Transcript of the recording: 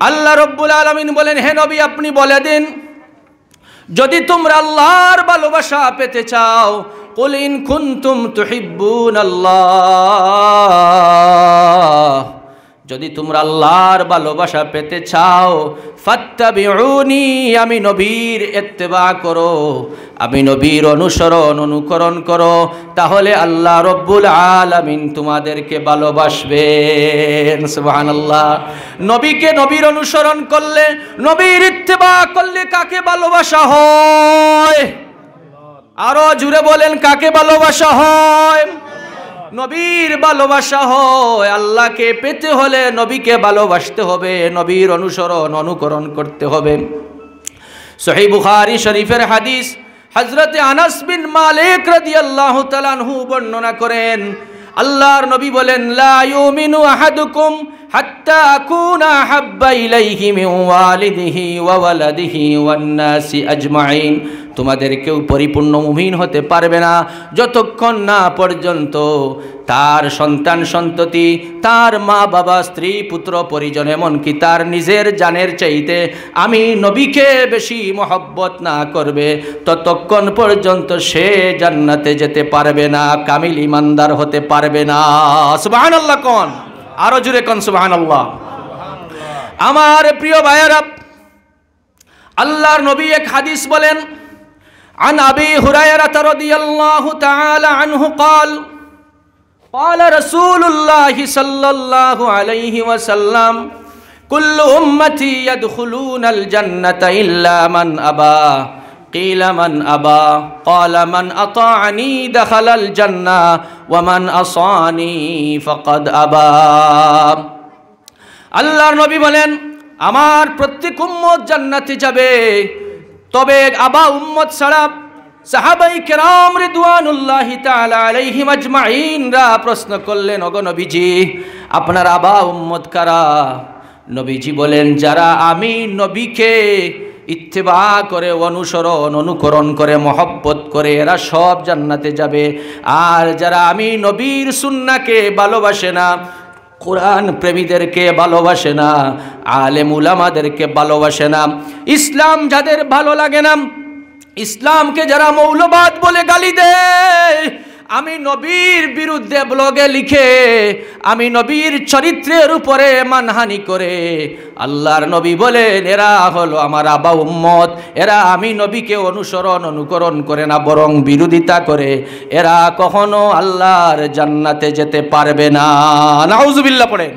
আল্লাহ রাব্বুল আলামিন বলেন, হে নবী আপনি বলে দিন, যদি তোমরা আল্লাহর ভালোবাসা পেতে চাও, কুল ইন কুনতুম তুহিব্বুনাল্লাহ, যদি তোমরা আল্লাহর ভালোবাসা পেতে চাও, ফাত্তাবিউনি, আমি নবীর ইত্তেবা করো, আমি নবীর অনুকরণ করো, তাহলে আল্লাহ রব্বুল আলামিন তোমাদেরকে ভালোবাসবেন। সুবহানাল্লাহ। নবীকে, নবীর অনুসরণ করলে, নবীর ইত্তেবা করলে কাকে ভালোবাসা হয়? আরো জুড়ে বলেন, কাকে ভালোবাসা হয়? নবীর ভালোবাসা হয়। আল্লাহকে পেতে হলে নবীকে ভালোবাসতে হবে, নবীর অনুকরণ করতে হবে। সহিহ বুখারী শরীফের হাদিস, হযরতে আনাস বিন মালিক রাদিয়াল্লাহু তাআলা আনহু বর্ণনা করেন, আল্লাহর নবী বলেন, লা ইউমিনু আহাদুকুম হাত্তা আকুনা হাব্বা ইলাইহি মিন ওয়ালিদিহি ওয়া ওয়ালাদিহি ওয়ান নাসি আজমাইন, তোমাদের কেউ পরিপূর্ণ মুমিন হতে পারবে না যতক্ষণ না পর্যন্ত তার সন্তান সন্ততি, তার মা বাবা, স্ত্রী পুত্র পরিজন, এমনকি তার নিজের জানের চাইতে আমি নবীকে বেশি মহব্বত না করবে, ততক্ষণ পর্যন্ত সে জান্নাতে যেতে পারবে না, কামিল ইমানদার হতে পারবে না। সুবহানাল্লাহ কোন, আরো জোরে কোন সুবহানাল্লাহ। আমার প্রিয় ভাইয়েরা, আল্লাহর নবী এক হাদিস বলেন, عن أبي هريرة رضي الله تعالى عنه قال قال رسول الله صلى الله عليه وسلم كل أمتي يدخلون الجنة إلا من أبى قيل من أبى قال من أطاعني دخل الجنة ومن أصاني فقد أبى। আল্লাহর নবী বলেন, আমার প্রত্যেক উম্মত জান্নাতে যাবে, তবে আবা উম্মত ছাড়া। সাহাবায়ে কেরাম রিদওয়ানুল্লাহি তাআলা আলাইহিম আজমাইনরা প্রশ্ন করলেন, ওগো নবীজি, আপনার আবা উম্মত কারা? নবীজি বলেন, যারা আমি নবীকে ইত্তেবা করে, অনুকরণ করে, মহব্বত করে, এরা সব জান্নাতে যাবে। আর যারা আমি নবীর সুন্নাহকে ভালোবাসে না, কোরআন প্রেমীদেরকে ভালোবাসে না, আলেম উলামাদেরকে ভালোবাসে না, ইসলাম যাদের ভালো লাগে না, ইসলামকে যারা মৌলবাদ বলে গালি দেয়, আমি নবীর বিরুদ্ধে ব্লগে লিখে, আমি নবীর চরিত্রের উপরে মানহানি করে, আল্লাহর নবী বলেন, এরা হলো আমার আবা উম্মত, এরা আমি নবীকে অনুকরণ করে না, বরং বিরোধিতা করে, এরা কখনো আল্লাহর জান্নাতে যেতে পারবে না। নাউজুবিল্লাহ পড়েন।